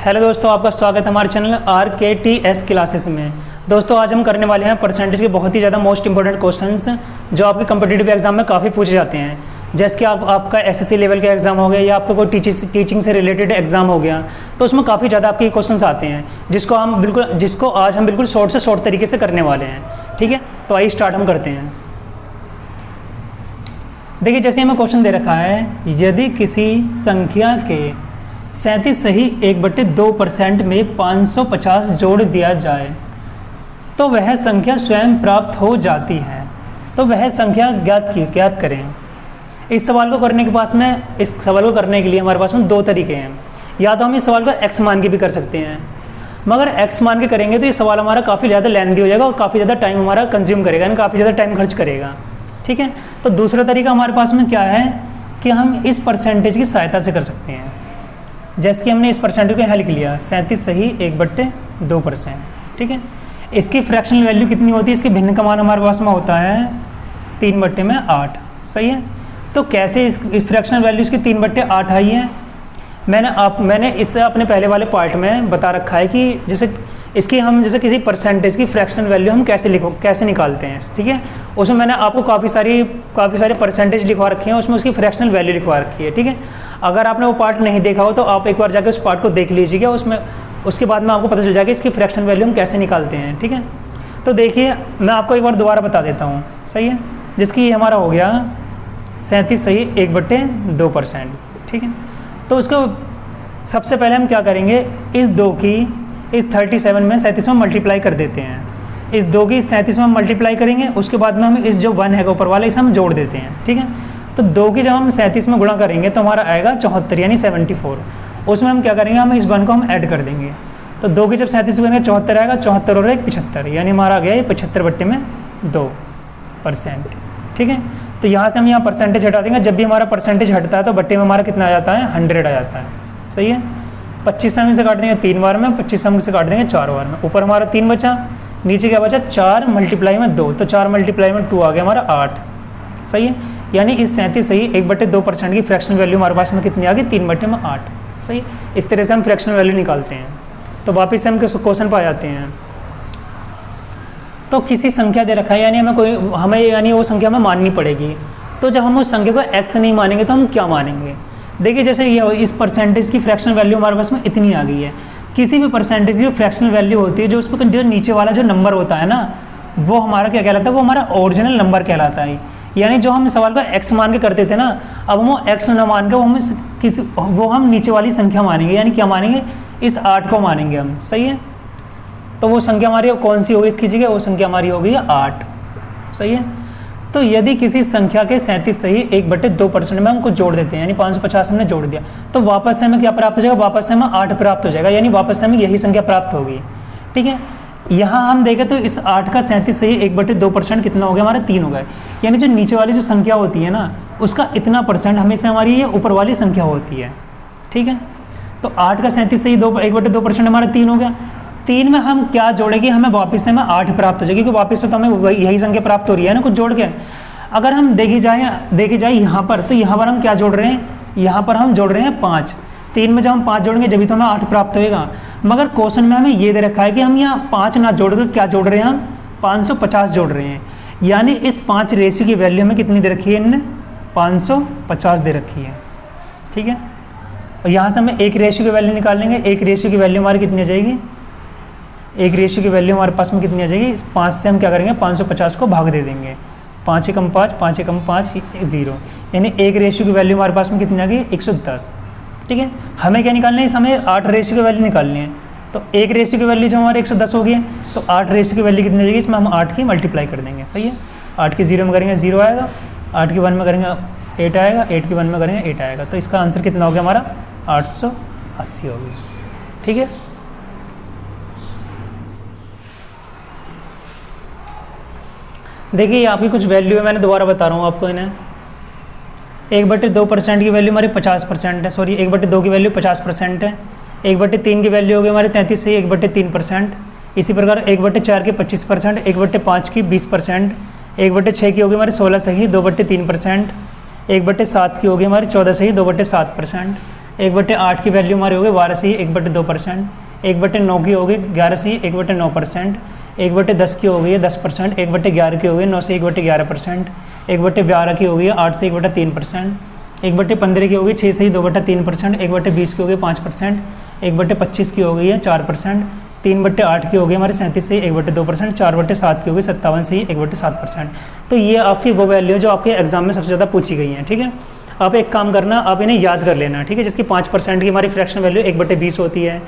Hello दोस्तों, आपका स्वागत है हमारे चैनल RKTS क्लासेस में। दोस्तों आज हम करने वाले हैं परसेंटेज के बहुत ही ज़्यादा मोस्ट इंपॉर्टेंट क्वेश्चंस जो आपके कम्पिटिटिव एग्जाम में काफ़ी पूछे जाते हैं। जैसे कि आपका SSC लेवल का एग्जाम हो गया या आपका कोई टीचिंग से रिलेटेड एग्जाम हो गया, तो उसमें काफ़ी ज़्यादा आपके क्वेश्चंस आते हैं जिसको आज हम बिल्कुल शॉर्ट से शॉर्ट तरीके से करने वाले हैं। ठीक है, तो आइए स्टार्ट हम करते हैं। देखिए, जैसे हमें क्वेश्चन दे रखा है, यदि किसी संख्या के 37 सही 1/2% में 550 जोड़ दिया जाए तो वह संख्या स्वयं प्राप्त हो जाती है। तो वह संख्या ज्ञात करें। इस सवाल को करने के लिए हमारे पास में दो तरीके हैं। या तो हम इस सवाल को x मान के भी कर सकते हैं, मगर x मान के करेंगे तो ये सवाल हमारा काफ़ी ज़्यादा लेंथी हो जाएगा और काफ़ी ज़्यादा टाइम हमारा कंज्यूम करेगा, यानी काफ़ी ज़्यादा टाइम खर्च करेगा। ठीक है, तो दूसरा तरीका हमारे पास में क्या है कि हम इस परसेंटेज की सहायता से कर सकते हैं। जैसे कि हमने इस परसेंटेज को यहाँ लिख लिया 37 सही 1/2%। ठीक है, इसकी फ्रैक्शनल वैल्यू कितनी होती है? इसके भिन्न का मान हमारे पास में होता है 3/8। सही है, तो कैसे इस फ्रैक्शनल वैल्यू इसकी 3/8 आई है? मैंने इससे अपने पहले वाले पार्ट में बता रखा है कि जैसे किसी परसेंटेज की फ्रैक्शनल वैल्यू हम कैसे निकालते हैं। ठीक है, उसमें मैंने आपको काफ़ी सारे परसेंटेज लिखवा रखे हैं, उसमें उसकी फ्रैक्शनल वैल्यू लिखवा रखी है। ठीक है, अगर आपने वो पार्ट नहीं देखा हो तो आप एक बार जाकर उस पार्ट को देख लीजिएगा, उसके बाद में आपको पता चल जाएगा इसकी फ्रैक्शनल वैल्यू हम कैसे निकालते हैं। ठीक है, तो देखिए मैं आपको एक बार दोबारा बता देता हूँ। सही है, जिसकी हमारा हो गया 37 सही 1/2%। ठीक है, तो उसको सबसे पहले हम क्या करेंगे, इस 37 में 37 में मल्टीप्लाई कर देते हैं। इस 2 की 37 में मल्टीप्लाई करेंगे, उसके बाद में हम इस जो 1 है ऊपर वाला इसे हम जोड़ देते हैं। ठीक है, तो 2 की जब हम 37 में गुणा करेंगे तो हमारा आएगा 74 यानी 74। उसमें हम क्या करेंगे, हम इस 1 को हम ऐड कर देंगे। तो 2 की जब 37 करेंगे 74 आएगा, 74 और 1 75, यानी हमारा आ गया ये 75/2%। ठीक है, तो यहाँ से हम यहाँ परसेंटेज हटा देंगे। जब भी हमारा परसेंटेज हटता है तो बट्टे में हमारा कितना आ जाता है, 100 आ जाता है। सही है, 25 हम इसे काट देंगे 3 बार में, 25 हम इसे काट देंगे 4 बार में। ऊपर हमारा 3 बचा, नीचे क्या बचा 4 मल्टीप्लाई में 2, तो 4 मल्टीप्लाई में 2 आ गया हमारा 8। सही है, यानी इस 37 सही 1/2% की फ्रैक्शनल वैल्यू हमारे पास में कितनी आ गई, 3/8। सही है, इस तरह से हम फ्रैक्शनल वैल्यू निकालते हैं। तो वापस से हम क्वेश्चन पर आ जाते हैं। तो किसी संख्या दे रखा है, यानी हमें वो संख्या हमें माननी पड़ेगी। तो जब हम उस संख्या को x नहीं मानेंगे तो हम क्या मानेंगे? देखिए, जैसे ये इस परसेंटेज की फ्रैक्शनल वैल्यू हमारे पास में इतनी आ गई है। किसी भी परसेंटेज की फ्रैक्शनल वैल्यू होती है, जो उसमें जो नीचे वाला जो नंबर होता है ना, वो हमारा क्या कहलाता है, वो हमारा ओरिजिनल नंबर कहलाता है। यानी जो हम सवाल को x मान के करते थे ना, अब हम वो x न मान के वो हम नीचे वाली संख्या मानेंगे। यानी क्या मानेंगे, इस 8 को मानेंगे हम। सही है, तो वो संख्या हमारी कौन सी होगी इसकी जगह, वो संख्या हमारी हो गई 8। सही है, तो यदि किसी संख्या के 37 सही 1/2% में हम कुछ जोड़ देते हैं, यानी 550 हमने जोड़ दिया, तो वापस से हमें क्या प्राप्त हो जाएगा, वापस से हमें 8 प्राप्त हो जाएगा, यानी वापस से हमें यही संख्या प्राप्त होगी। ठीक है, यहाँ हम देखें तो इस 8 का 37 सही 1/2% कितना हो गया, हमारा 3 हो गए। यानी जो नीचे वाली जो संख्या होती है ना, उसका इतना परसेंट हमेशा हमारी ये ऊपर वाली संख्या होती है। ठीक है, तो 8 का 37 सही 1/2% हमारा 3 हो गया। 3 में हम क्या जोड़ेंगे, हमें वापस से हमें 8 प्राप्त हो जाएगी, क्योंकि वापस से तो हमें यही संख्या प्राप्त हो रही है ना कुछ जोड़ के। अगर हम देखे जाए यहाँ पर, तो यहाँ पर हम क्या जोड़ रहे हैं, यहाँ पर हम जोड़ रहे हैं 5। 3 में जब हम 5 जोड़ेंगे जब भी तो हमें 8 प्राप्त होएगा। मगर क्वेश्चन में हमें ये दे रखा है कि हम यहाँ 5 ना जोड़कर क्या जोड़ रहे हैं, हम 550 जोड़ रहे हैं। यानी इस 5 रेशियो की वैल्यू हमें कितनी दे रखी है, इनने 550 दे रखी है। ठीक है, और यहाँ से हमें एक रेशियो की वैल्यू निकालेंगे। एक रेशियो की वैल्यू हमारी कितनी आ जाएगी, एक रेशियो की वैल्यू हमारे पास में कितनी आ जाएगी, इस 5 से हम क्या करेंगे, 550 को भाग दे देंगे। 5 एकम 5, 5 एकम 5 0, यानी एक रेशियो की वैल्यू हमारे पास में कितनी आ गई, 110। ठीक है, हमें क्या निकालना है, हमें 8 रेशियो की वैल्यू निकालनी है। तो एक रेशियो की वैल्यू जो हमारे 110 हो गई है, तो 8 रेशियो की वैल्यू कितनी आ जाएगी, इसमें हम 8 की मल्टीप्लाई कर देंगे। सही है, 8 की 0 में करेंगे 0 आएगा, 8 की 1 में करेंगे 8 आएगा, 8 की 1 में करेंगे 8 आएगा। तो इसका आंसर कितना हो गया हमारा, 880 हो गई। ठीक है, देखिए आपकी कुछ वैल्यू है, मैंने दोबारा बता रहा हूँ आपको इन्हें। 1/2% की वैल्यू हमारी 50% है, सॉरी 1/2 की वैल्यू 50% है। 1/3 की वैल्यू होगी हमारे 33 से 1/3%। इसी प्रकार 1/4 की 25%, 1/5 की 20%, 1/6 की होगी हमारी 16 सही 2/3%, 1/7 की होगी हमारी 14 सही 2/7%। 1/8 की वैल्यू हमारी होगी 12 से 1/2%, 1/9 की होगी 11 से 1/9%, 1/10 की होगी 10%, 1/11 की होगी 9 से 1/11%, 1/12 की होगी 8 से 1/3%, 1/15 की होगी 6 से 2/3%, 1/20 की होगी 5%, 1/25 की होगी 4%, 3/8 की होगी हमारी 37 से 1/2%, 4/7 की होगी 57 से 1/7%। तो ये आपकी वो वैल्यू जो आपके एग्जाम में सबसे ज़्यादा पूछी गई हैं, ठीक है। आप एक काम करना, आप इन्हें याद कर लेना, ठीक है। जिसकी 5% की हमारी फ्रैक्शन वैल्यू 1/20 होती है,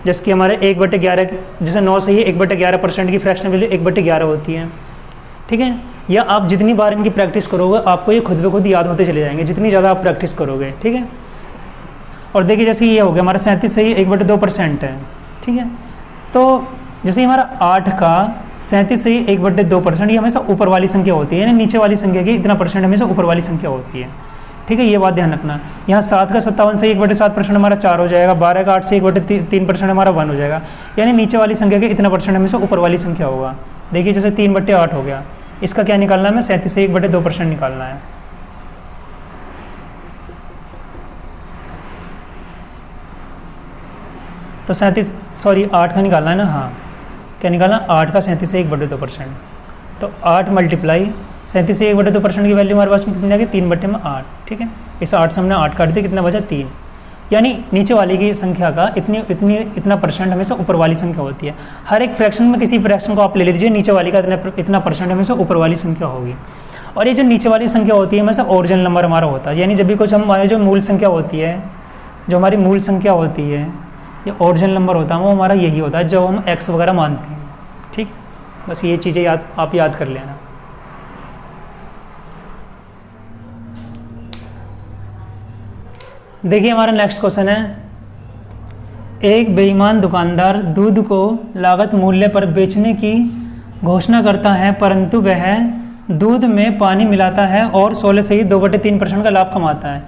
जिसकी हमारे 1/11, जैसे 9 से ही 1/11% की फ्रैक्शन वैल्यू 1/11 होती है, ठीक है। या आप जितनी बार इनकी प्रैक्टिस करोगे आपको ये खुद ब खुद याद होते चले जाएंगे, जितनी ज़्यादा आप प्रैक्टिस करोगे, ठीक है। और देखिए जैसे ये हो गया हमारा 37 से ही 1/2% है, ठीक है। तो जैसे हमारा 8 का 37 से ही 1/2%, ये हमेशा ऊपर वाली संख्या होती है, यानी नीचे वाली संख्या की इतना परसेंट हमेशा ऊपर वाली संख्या होती है, ठीक है। ये बात ध्यान रखना। यहाँ 7 का 57 से 1/7% हमारा 4 हो जाएगा, 12 का 8 से 1/3% हमारा 1 हो जाएगा, यानी नीचे वाली संख्या के इतना परसेंट हमेशा ऊपर वाली संख्या होगा। देखिए जैसे 3/8 हो गया, इसका क्या निकालना है, हमें 37 से 1/2% निकालना है। तो 8 का निकालना है ना, हाँ क्या निकालना, 8 का 37 से 1/2%। तो 8 मल्टीप्लाई 37 से 1/2% की वैल्यू हमारे पास में कितनी आ गई, 3/8, ठीक है। इस 8 से हमने 8 काट दिया, कितना बचा 3, यानी नीचे वाली की संख्या का इतना परसेंट हमेशा ऊपर वाली संख्या होती है। हर एक फ्रैक्शन में किसी फ्रैक्शन को आप ले लीजिए, नीचे वाली का इतना परसेंट हमेशा ऊपर वाली संख्या होगी। और ये जो नीचे वाली संख्या होती है हमेशा ओरिजिनल नंबर हमारा होता है, यानी जब भी कुछ हमारी जो मूल संख्या होती है, जो हमारी मूल संख्या होती है, ये ओरिजिनल नंबर होता है, वो हमारा यही होता है जो हम एक्स वगैरह मानते हैं, ठीक है। बस ये चीज़ें आप याद कर लेना। देखिए हमारा नेक्स्ट क्वेश्चन है, एक बेईमान दुकानदार दूध को लागत मूल्य पर बेचने की घोषणा करता है, परंतु वह दूध में पानी मिलाता है और 16 से ही 2/3% का लाभ कमाता है।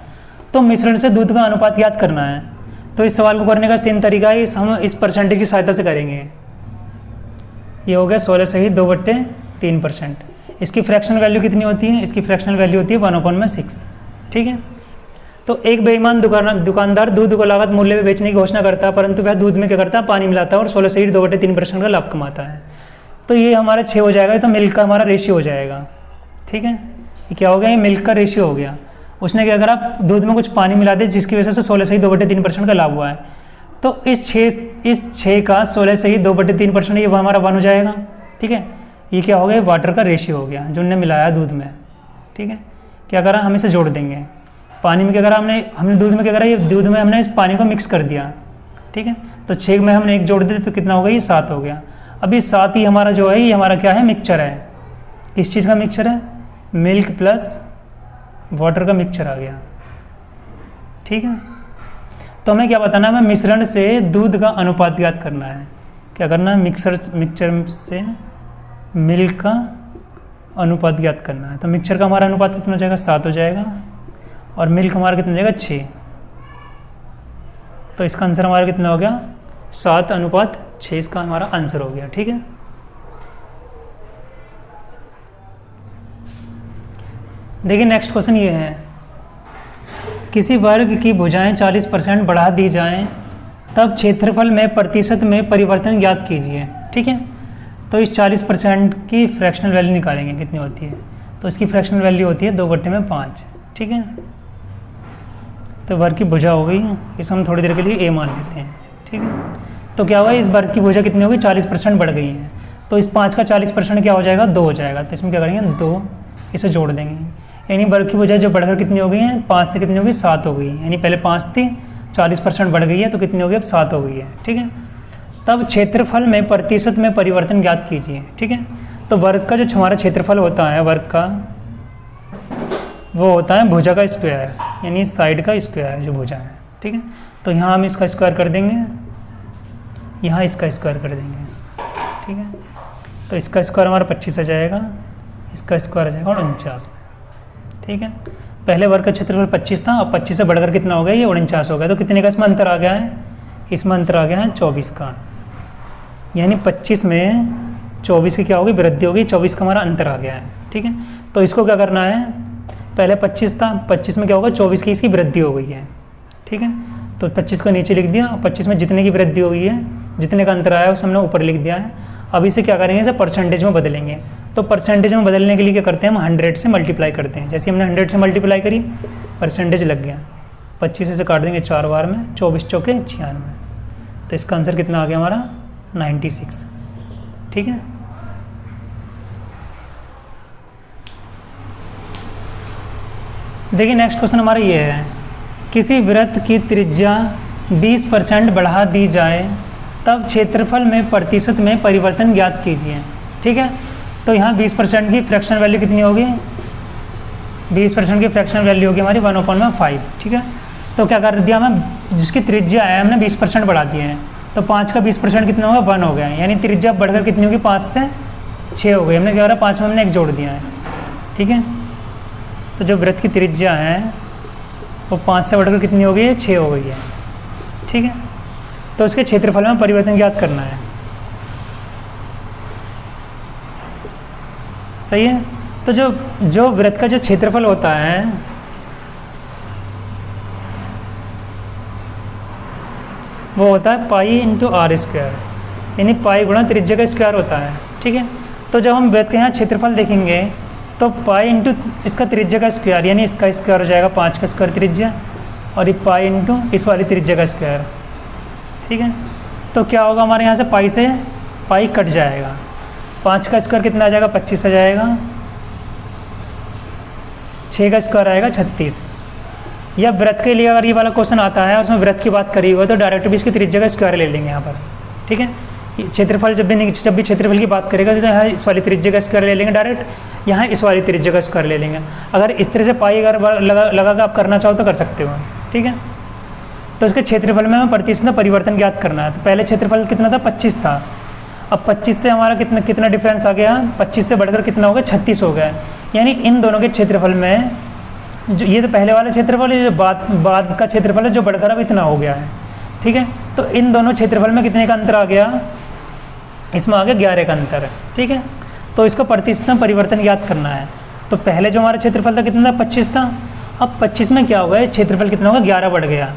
तो मिश्रण से दूध का अनुपात याद करना है। तो इस सवाल को करने का सीन तरीका है, हम इस परसेंटेज की सहायता से करेंगे। ये हो गया 16 से ही 2/3%। इसकी फ्रैक्शनल वैल्यू कितनी होती है, इसकी फ्रैक्शनल वैल्यू होती है 1/6, ठीक है। तो एक बेईमान दुकानदार दूध को लागत मूल्य में बेचने की घोषणा करता है, परंतु वह दूध में क्या करता है, पानी मिलाता है और 16 से ही 2/3% का लाभ कमाता है। तो ये हमारा 6 हो जाएगा, तो मिल्क का हमारा रेशियो हो जाएगा, ठीक है। ये क्या हो गया, ये मिल्क का रेशियो हो गया। उसने क्या करा, दूध में कुछ पानी मिला दिया, जिसकी वजह से 16 से ही 2/3% का लाभ हुआ है। तो इस 6 का 16 से ही 2/3% ये हमारा 1 हो जाएगा, ठीक है। ये क्या हो गया, वाटर का रेशियो हो गया जो हमने मिलाया दूध में, ठीक है। क्या करा, हम इसे जोड़ देंगे। पानी में क्या करा हमने दूध में क्या करा, ये दूध में हमने इस पानी को मिक्स कर दिया, ठीक है। तो 6 में हमने 1 जोड़ दिया तो कितना हो गया, ये 7 हो गया। अभी 7 ही हमारा जो है, ये हमारा क्या है, मिक्सचर है। किस चीज़ का मिक्सचर है, मिल्क प्लस वाटर का मिक्सचर आ गया, ठीक है। तो हमें क्या बताना है, हमें मिश्रण से दूध का अनुपात ज्ञात करना है। क्या करना है, मिक्सचर से मिल्क का अनुपात ज्ञात करना है। तो मिक्सचर का हमारा अनुपात कितना हो जाएगा, 7 हो जाएगा, और मिल्क हमारा कितना हो जाएगा, 6। तो इसका आंसर हमारा कितना हो गया, 7/6 इसका हमारा आंसर हो गया, ठीक है। देखिए नेक्स्ट क्वेश्चन ये है, किसी वर्ग की भुजाएं 40% बढ़ा दी जाएं, तब क्षेत्रफल में प्रतिशत में परिवर्तन ज्ञात कीजिए, ठीक है। तो इस 40% की फ्रैक्शनल वैल्यू निकालेंगे, कितनी होती है। तो इसकी फ्रैक्शनल वैल्यू होती है 2/5, ठीक है। तो वर्ग की भुजा हो गई, इसे हम थोड़ी देर के लिए a मान लेते हैं, ठीक है। तो क्या हुआ, इस वर्ग की भुजा कितनी होगी, 40% बढ़ गई है। तो इस 5 का 40% क्या हो जाएगा, 2 हो जाएगा। तो इसमें क्या करेंगे, 2 इसे जोड़ देंगे, यानी वर्ग की भुजा जो बढ़कर कितनी हो गई है, 5 से कितनी होगी, 7 हो गई। यानी पहले 5 थी, 40% बढ़ गई है, तो कितनी हो गई, अब 7 हो गई है, ठीक है। तब क्षेत्रफल में प्रतिशत में परिवर्तन ज्ञात कीजिए, ठीक है। तो वर्ग का जो हमारा क्षेत्रफल होता है, वर्ग का वो होता है भुजा का स्क्वायर, यानी साइड का स्क्वायर जो भुजा है, ठीक है। तो यहाँ हम इसका स्क्वायर कर देंगे, यहाँ इसका स्क्वायर कर देंगे, ठीक है। तो इसका स्क्वायर हमारा 25 आ जाएगा, इसका स्क्वायर आ जाएगा 49 में, ठीक है। पहले वर्ग का क्षेत्रफल 25 था, अब 25 से बढ़कर कितना हो गया, ये 49 हो गया। तो कितने का इसमें अंतर आ गया है, इसमें अंतर आ गया है 24 का, यानी 25 में 24 की क्या होगी, वृद्धि होगी, 24 का हमारा अंतर आ गया है, ठीक है। तो इसको क्या करना है, पहले 25 था, 25 में क्या होगा, 24 की इसकी वृद्धि हो गई है, ठीक है। तो 25 को नीचे लिख दिया, 25 में जितने की वृद्धि हुई है, जितने का अंतर आया है उसे हमने ऊपर लिख दिया है। अब इसे क्या करेंगे, इसे परसेंटेज में बदलेंगे। तो परसेंटेज में बदलने के लिए क्या करते हैं, हम 100 से मल्टीप्लाई करते हैं। जैसे हमने 100 से मल्टीप्लाई करी, परसेंटेज लग गया। 25 से काट देंगे 4 बार में, 24 चौके 96। तो इसका आंसर कितना आ गया हमारा 96। ठीक है। देखिए नेक्स्ट क्वेश्चन हमारा ये है, किसी वृत्त की त्रिज्या 20% बढ़ा दी जाए तब क्षेत्रफल में प्रतिशत में परिवर्तन ज्ञात कीजिए। ठीक है। तो यहाँ 20% की फ्रैक्शन वैल्यू कितनी होगी, 20% की फ्रैक्शन वैल्यू होगी हमारी 1/5। ठीक है। तो क्या कर दिया हमें, जिसकी त्रिज्या है हमने 20% बढ़ा दिए हैं, तो 5 का 20% कितना होगा, 1 हो गया। यानी त्रिज्या बढ़कर कितनी होगी, 5 से 6 हो गई। हमने क्या करा, 5 में हमने 1 जोड़ दिया है। ठीक है। तो जो वृत्त की त्रिज्या है वो 5 से बढ़कर कितनी हो गई है, 6 हो गई है। ठीक है। तो उसके क्षेत्रफल में परिवर्तन ज्ञात करना है। सही है। तो जो वृत्त का जो क्षेत्रफल होता है वो होता है पाई इंटू आर स्क्वायर, यानी पाई गुणा त्रिज्या का स्क्वायर होता है। ठीक है। तो जब हम वृत्त के यहाँ क्षेत्रफल देखेंगे तो पाई इंटू इसका त्रिज्या का स्क्वायर, यानी इसका स्क्वायर हो जाएगा 5 का स्क्वायर त्रिज्या, और ये पाई इंटू इस वाली त्रिज्या का स्क्वायर। ठीक है। तो क्या होगा, हमारे यहाँ से पाई कट जाएगा। 5 का स्क्वायर कितना आ जाएगा, 25 आ जाएगा। 6 का स्क्वायर आएगा 36। या वृत्त के लिए अगर ये वाला क्वेश्चन आता है और उसमें वृत्त की बात करी हुई है तो डायरेक्ट भी इसकी त्रिज्या का स्क्वायर ले लेंगे यहाँ पर। ठीक है। क्षेत्रफल जब भी क्षेत्रफल की बात करेगा तो यहाँ इस वाली त्रिज्या का स्क्वायर ले लेंगे डायरेक्ट, यहाँ इस वाली त्रिज्या का स्क्वायर ले लेंगे। अगर इस तरह से पाई अगर लगा कर आप करना चाहो तो कर सकते हो। ठीक है। तो इसके क्षेत्रफल में हमें प्रतिशत में परिवर्तन ज्ञात करना है। तो पहले क्षेत्रफल कितना था, 25 था। अब 25 से हमारा कितना डिफरेंस आ गया, 25 से बढ़कर कितना हो गया, 36 हो गया। यानी इन दोनों के क्षेत्रफल में जो ये तो पहले वाला क्षेत्रफल है, जो बाद का क्षेत्रफल है जो बढ़कर अब इतना हो गया है। ठीक है। तो इन दोनों क्षेत्रफल में कितने का अंतर आ गया, इसमें आ गया 11 का अंतर है। ठीक है। तो इसका प्रतिशत में परिवर्तन ज्ञात करना है। तो पहले जो हमारा क्षेत्रफल था कितना था, 25 था। अब 25 में क्या होगा, क्षेत्रफल कितना होगा, 11 बढ़ गया,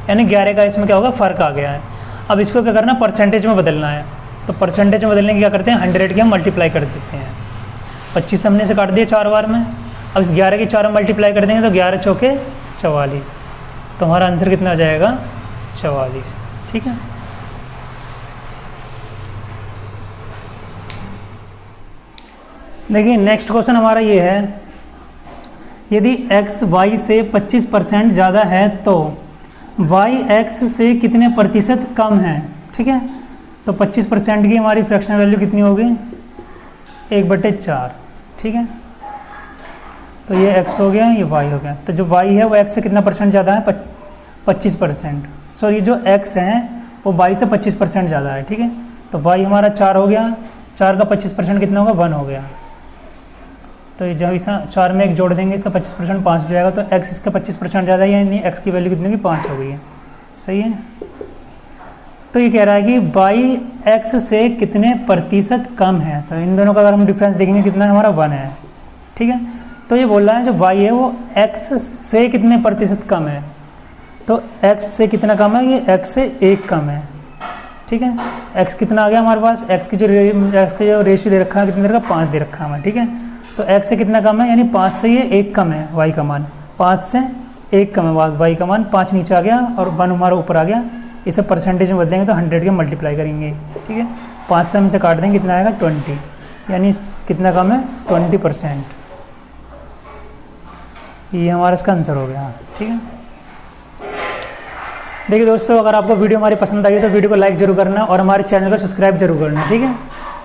यानी 11 का इसमें क्या होगा, फ़र्क आ गया है। अब इसको क्या करना, परसेंटेज में बदलना है। तो परसेंटेज में बदलने की क्या करते हैं, 100 की हम मल्टीप्लाई कर देते हैं। 25 हमने से काट दिए 4 बार में। अब इस 11 की 4 में मल्टीप्लाई कर देंगे तो 11 चौके 44। तो हमारा आंसर कितना आ जाएगा, 44। ठीक है। देखिए नेक्स्ट क्वेश्चन हमारा ये है, यदि x y से 25% ज़्यादा है तो y x से कितने प्रतिशत कम है। ठीक है। तो 25% की हमारी फ्रैक्शनल वैल्यू कितनी होगी, 1/4। ठीक है। तो ये x हो गया, ये y हो गया। तो जो y है वो x से कितना परसेंट ज़्यादा है, 25%। सॉरी, जो x है वो y से 25% ज़्यादा है। ठीक है। तो y हमारा 4 हो गया, 4 का 25% कितना होगा, 1 हो गया। तो जब इस 4 में 1 जोड़ देंगे, इसका 25% 5 हो जाएगा। तो x इसका 25% ज़्यादा है, यानी x की वैल्यू कितनी होगी, 5 हो गई है। सही है। तो ये कह रहा है कि y x से कितने प्रतिशत कम है। तो इन दोनों का अगर हम डिफरेंस देखेंगे कितना है, हमारा 1 है। ठीक है। तो ये बोल रहा है जो y है वो x से कितने प्रतिशत कम है। तो x से कितना कम है, ये x से 1 कम है। ठीक है। x कितना आ गया हमारे पास, x की जो रेशियो दे रखा है कितने दे रखा, 5 दे रखा है हमें। ठीक है। तो x से कितना कम है, यानी 5 से ये 1 कम है, y का मान 5 से 1 कम है, y का मान 5 नीचे आ गया और 1 हमारा ऊपर आ गया। इसे परसेंटेज में बदलेंगे तो 100 के मल्टीप्लाई करेंगे। ठीक है। 5 से हम इसे काट देंगे, कितना आएगा, 20, यानी कितना कम है, 20%। ये हमारा इसका आंसर हो गया। ठीक है। देखिए दोस्तों, अगर आपको वीडियो हमारी पसंद आई तो वीडियो को लाइक जरूर करना और हमारे चैनल को सब्सक्राइब जरूर करना। ठीक है।